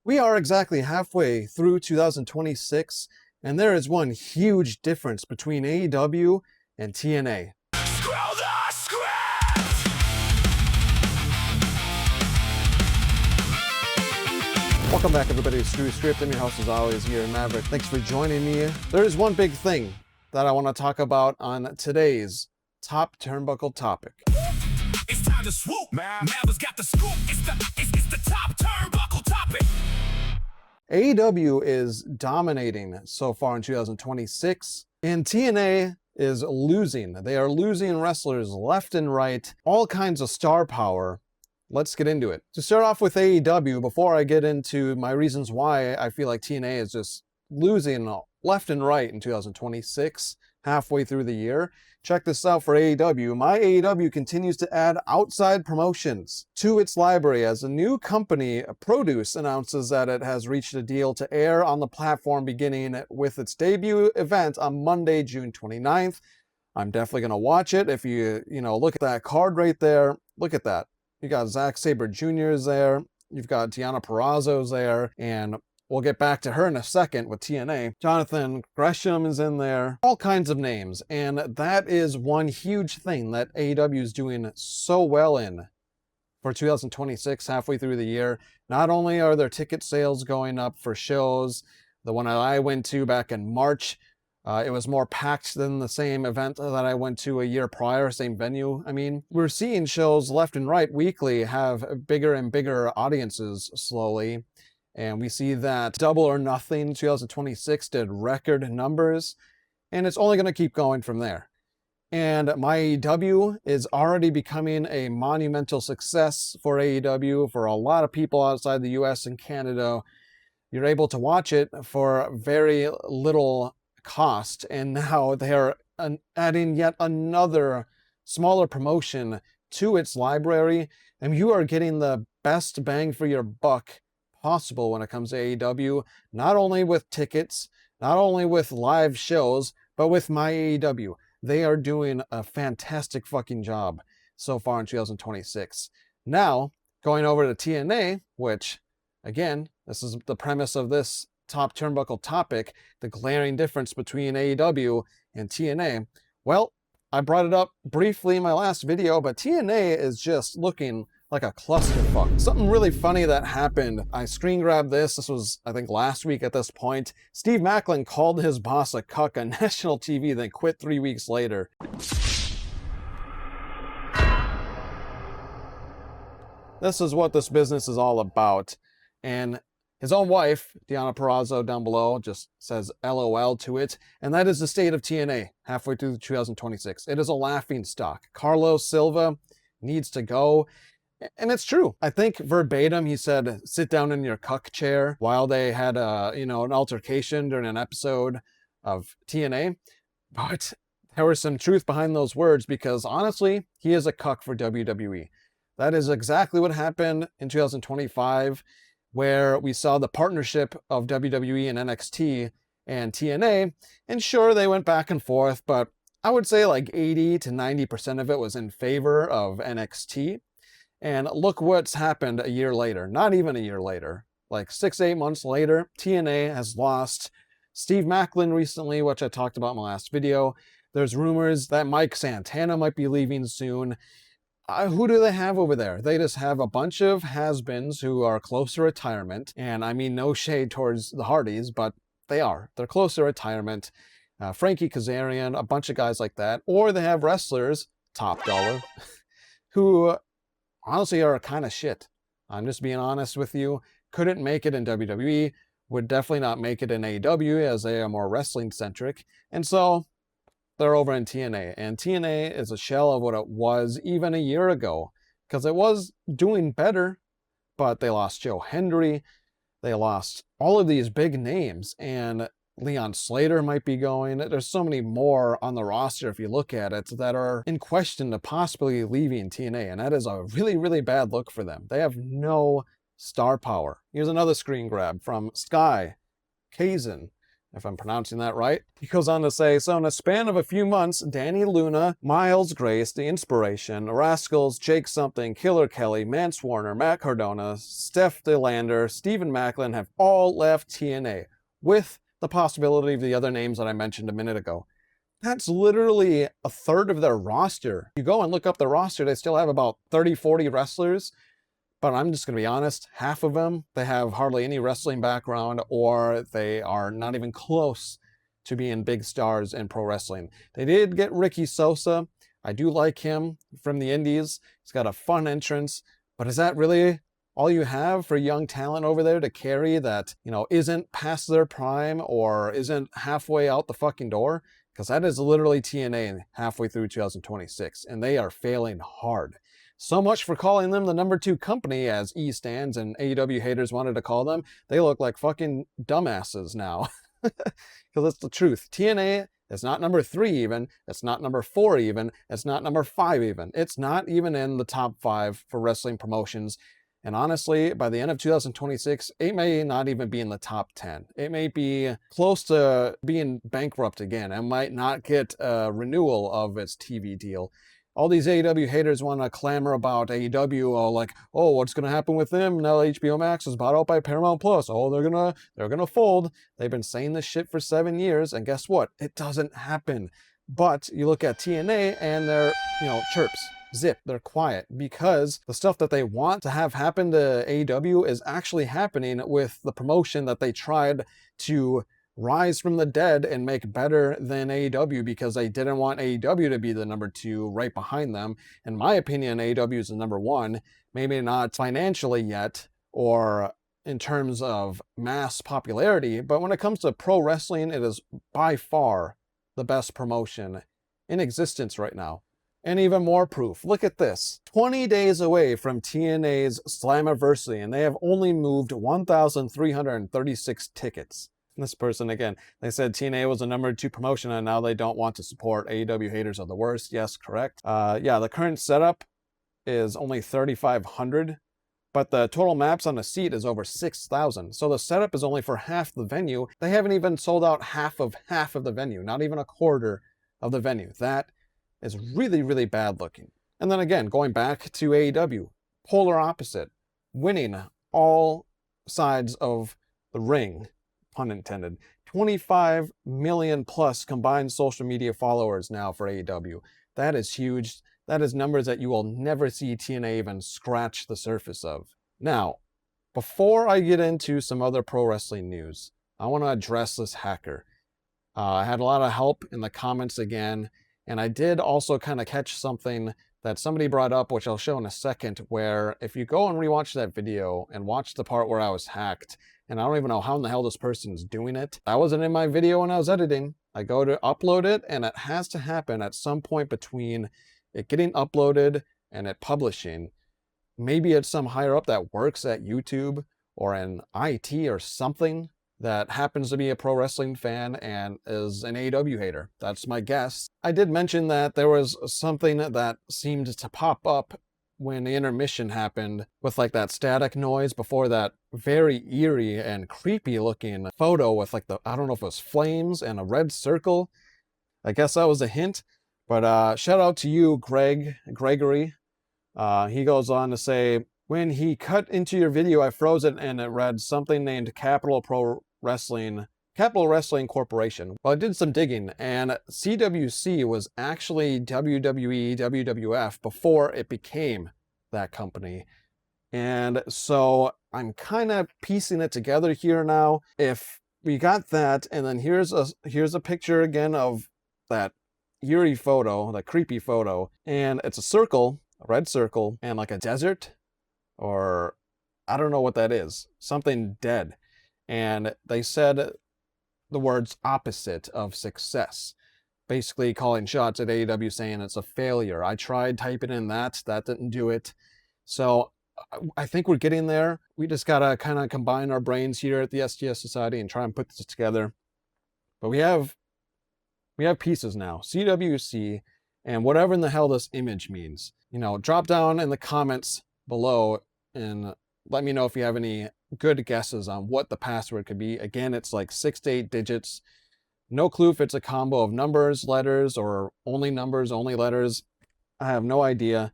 We are exactly halfway through 2026, and there is one huge difference between AEW and TNA. Welcome back, everybody, to Screw Script. I'm your host, as always, here in Maverick. Thanks for joining me. There is one big thing that I want to talk about on today's top turnbuckle topic. It's time to swoop. Mavericks got the scoop. It's the top turnbuckle topic. AEW is dominating so far in 2026, and TNA is losing. They are losing wrestlers left and right, all kinds of star power. Let's get into it. To start off with AEW, before I get into my reasons why I feel like TNA is just losing left and right in 2026, halfway through the year, check this out for AEW. My AEW continues to add outside promotions to its library as a new company, Produce, announces that it has reached a deal to air on the platform beginning with its debut event on Monday, June 29th. I'm definitely going to watch it. If you look at that card right there, look at that. You got Zack Sabre Jr. is there. You've got Deonna Purrazzo's there, and we'll get back to her in a second with TNA. Jonathan Gresham is in there. All kinds of names, and that is one huge thing that AEW is doing so well in for 2026, halfway through the year. Not only are their ticket sales going up for shows, the one that I went to back in March, it was more packed than the same event that I went to a year prior, same venue. I mean, we're seeing shows left and right weekly have bigger and bigger audiences slowly. And we see that Double or Nothing 2026 did record numbers, and it's only going to keep going from there. And my AEW is already becoming a monumental success for AEW. For a lot of people outside the US and Canada, you're able to watch it for very little cost, and now they are adding yet another smaller promotion to its library, and you are getting the best bang for your buck possible when it comes to AEW, not only with tickets, not only with live shows, but with my AEW. They are doing a fantastic fucking job so far in 2026. Now, going over to TNA, which, again, this is the premise of this top turnbuckle topic, the glaring difference between AEW and TNA. Well, I brought it up briefly in my last video, but TNA is just looking like a clusterfuck. Something really funny that happened. I screen grabbed this. This was, I think, last week at this point. Steve Maclin called his boss a cuck on national TV, then quit 3 weeks later. This is what this business is all about. And his own wife, Deonna Purrazzo, down below, just says LOL to it. And that is the state of TNA halfway through 2026. It is a laughing stock. Carlos Silva needs to go. And it's true. I think verbatim, he said, sit down in your cuck chair while they had an altercation during an episode of TNA. But there was some truth behind those words, because honestly, he is a cuck for WWE. That is exactly what happened in 2025. Where we saw the partnership of WWE and NXT and TNA. And sure, they went back and forth, but I would say like 80 to 90% of it was in favor of NXT. And look what's happened a year later. Not even a year later. Like 6-8 months later, TNA has lost Steve Maclin recently, which I talked about in my last video. There's rumors that Mike Santana might be leaving soon. Who do they have over there? They just have a bunch of has-beens who are close to retirement. And I mean, no shade towards the Hardys, but they are. They're close to retirement. Frankie Kazarian, a bunch of guys like that. Or they have wrestlers, top dollar, who honestly are kind of shit. I'm just being honest with you. Couldn't make it in WWE. Would definitely not make it in AEW, as they are more wrestling-centric. And so they're over in TNA, and TNA is a shell of what it was even a year ago, because it was doing better, but they lost Joe Hendry, they lost all of these big names, and Leon Slater might be going. There's so many more on the roster, if you look at it, that are in question to possibly leaving TNA, and that is a really, really bad look for them. They have no star power. Here's another screen grab from Sky, Kazan, if I'm pronouncing that right. He goes on to say, so in a span of a few months, Danny Luna, Miles Grace, The Inspiration, Rascals, Jake Something, Killer Kelly, Mance Warner, Matt Cardona, Steph DeLander, Stephen Macklin have all left TNA, with the possibility of the other names that I mentioned a minute ago. That's literally a third of their roster. You go and look up the roster, they still have about 30, 40 wrestlers. But I'm just going to be honest, half of them, they have hardly any wrestling background, or they are not even close to being big stars in pro wrestling. They did get Ricky Sosa. I do like him from the indies. He's got a fun entrance, but is that really all you have for young talent over there to carry that, you know, isn't past their prime or isn't halfway out the fucking door? Because that is literally TNA halfway through 2026, and they are failing hard. So much for calling them the number 2 company, as E-Stands and AEW haters wanted to call them. They look like fucking dumbasses now. Because it's the truth. TNA is not number 3 even. It's not number 4 even. It's not number 5 even. It's not even in the top 5 for wrestling promotions. And honestly, by the end of 2026, it may not even be in the top 10. It may be close to being bankrupt again. It might not get a renewal of its TV deal. All these AEW haters want to clamor about AEW, like, oh, what's going to happen with them now HBO Max is bought out by Paramount Plus? Oh, they're gonna fold. They've been saying this shit for 7 years, and guess what? It doesn't happen. But you look at TNA and they're, chirps, zip, they're quiet, because the stuff that they want to have happen to AEW is actually happening with the promotion that they tried to rise from the dead and make better than AEW, because they didn't want AEW to be the number 2 right behind them. In my opinion, AEW is the number 1, maybe not financially yet or in terms of mass popularity, but when it comes to pro wrestling, it is by far the best promotion in existence right now. And even more proof, look at this. 20 days away from TNA's Slammiversary, and they have only moved 1,336 tickets. This person, again, they said TNA was a number 2 promotion and now they don't want to support. AEW haters are the worst. Yes, correct. Yeah, the current setup is only 3,500, but the total maps on the seat is over 6,000. So the setup is only for half the venue. They haven't even sold out half of the venue, not even a quarter of the venue. That is really, really bad looking. And then again, going back to AEW, polar opposite, winning all sides of the ring, pun intended. 25 million plus combined social media followers now for AEW. That is huge. That is numbers that you will never see TNA even scratch the surface of. Now, before I get into some other pro wrestling news, I want to address this HAKR. I had a lot of help in the comments again, and I did also kind of catch something that somebody brought up, which I'll show in a second, where if you go and rewatch that video and watch the part where I was hacked, and I don't even know how in the hell this person's doing it. That wasn't in my video when I was editing. I go to upload it, and it has to happen at some point between it getting uploaded and it publishing. Maybe it's some higher up that works at YouTube or in IT or something that happens to be a pro wrestling fan and is an AEW hater. That's my guess. I did mention that there was something that seemed to pop up when the intermission happened with like that static noise before that very eerie and creepy looking photo with like I don't know if it was flames and a red circle. I guess that was a hint, but shout out to you, Gregory. He goes on to say, when he cut into your video, I froze it and it read something named Capital Wrestling Corporation. Well, I did some digging, and CWC was actually WWE, WWF before it became that company. And so I'm kind of piecing it together here now. If we got that, and then here's a picture again of that eerie photo, that creepy photo, and it's a circle, a red circle, and like a desert, or I don't know what that is, something dead. And they said the words opposite of success, basically calling shots at AEW, saying it's a failure. I tried typing in that didn't do it. So I think we're getting there. We just gotta kind of combine our brains here at the STS Society and try and put this together. But we have pieces now. CWC and whatever in the hell this image means. Drop down in the comments below and let me know if you have any good guesses on what the password could be. Again, it's like 6 to 8 digits. No clue if it's a combo of numbers, letters, or only numbers, only letters. I have no idea.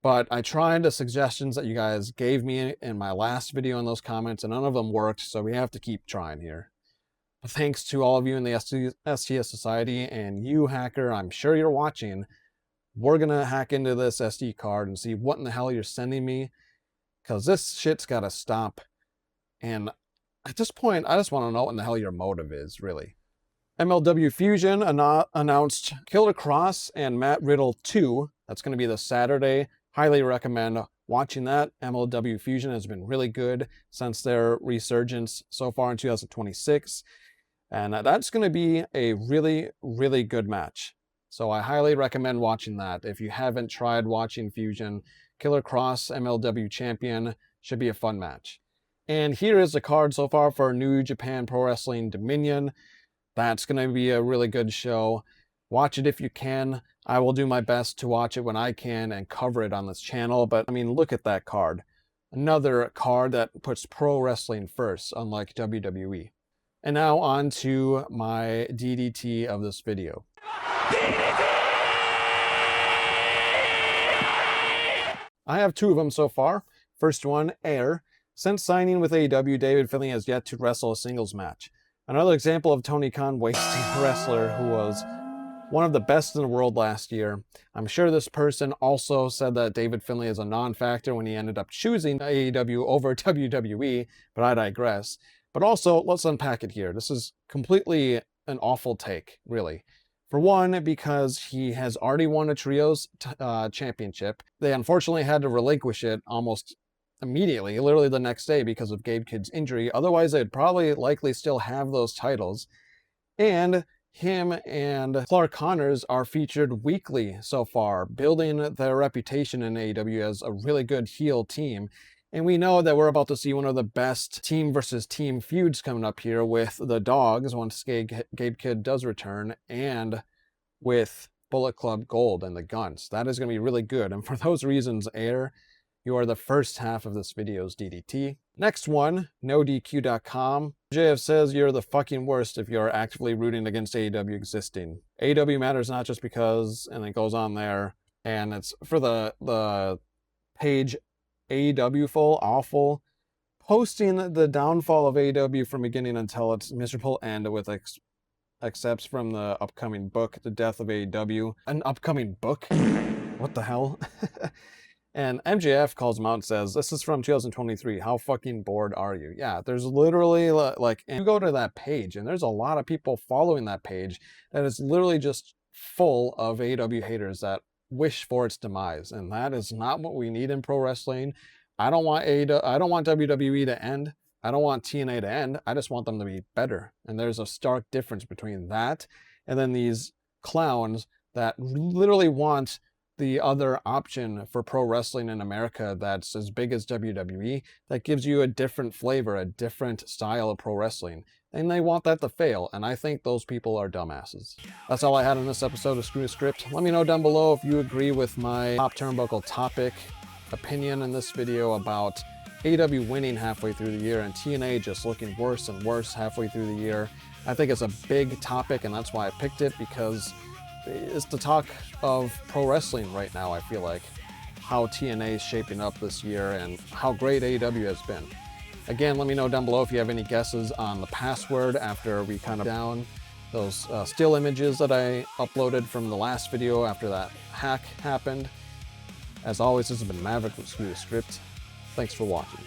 But I tried the suggestions that you guys gave me in my last video in those comments, and none of them worked, so we have to keep trying here. Thanks to all of you in the STS Society, and you, HAKR, I'm sure you're watching. We're going to hack into this SD card and see what in the hell you're sending me, because this shit's got to stop. And at this point, I just want to know what in the hell your motive is, really. MLW Fusion announced Killer Cross and Matt Riddle 2. That's going to be this Saturday. Highly recommend watching that. MLW Fusion has been really good since their resurgence so far in 2026. And that's going to be a really, really good match. So I highly recommend watching that. If you haven't tried watching Fusion, Killer Cross MLW Champion should be a fun match. And here is the card so far for New Japan Pro Wrestling Dominion. That's going to be a really good show. Watch it if you can. I will do my best to watch it when I can and cover it on this channel. But I mean, look at that card. Another card that puts pro wrestling first, unlike WWE. And now on to my DDT of this video. I have 2 of them so far. First one, Air. Since signing with AEW, David Finlay has yet to wrestle a singles match. Another example of Tony Khan wasting a wrestler who was one of the best in the world last year. I'm sure this person also said that David Finlay is a non-factor when he ended up choosing AEW over WWE, but I digress. But also, let's unpack it here. This is completely an awful take, really. For one, because he has already won a trios championship. They unfortunately had to relinquish it almost immediately, literally the next day, because of Gabe Kidd's injury. Otherwise, they'd probably likely still have those titles. And him and Clark Connors are featured weekly so far, building their reputation in AEW as a really good heel team. And we know that we're about to see one of the best team versus team feuds coming up here with the Dogs once Gabe Kidd does return, and with Bullet Club Gold and the Guns. That is going to be really good. And for those reasons, Air, you are the first half of this video's DDT. Next one, NoDQ.com. JF says you're the fucking worst if you're actively rooting against AEW existing. AEW matters not just because, and it goes on there, and it's for the page AEW full, awful, posting the downfall of AEW from beginning until its miserable end with excerpts from the upcoming book, The Death of AEW. An upcoming book? What the hell? And MJF calls him out and says, this is from 2023. How fucking bored are you? Yeah, there's literally like, and you go to that page and there's a lot of people following that page that is literally just full of AEW haters that wish for its demise. And that is not what we need in pro wrestling. I don't want WWE to end. I don't want TNA to end. I just want them to be better. And there's a stark difference between that and then these clowns that literally want the other option for pro wrestling in America that's as big as WWE, that gives you a different flavor, a different style of pro wrestling. And they want that to fail, and I think those people are dumbasses. That's all I had in this episode of Screw the Script. Let me know down below if you agree with my top turnbuckle topic opinion in this video about AEW winning halfway through the year and TNA just looking worse and worse halfway through the year. I think it's a big topic, and that's why I picked it, because it's the talk of pro wrestling right now, I feel like. How TNA is shaping up this year and how great AEW has been. Again, let me know down below if you have any guesses on the password after we kind of down those still images that I uploaded from the last video after that hack happened. As always, this has been Maverick with Screw the Script. Thanks for watching.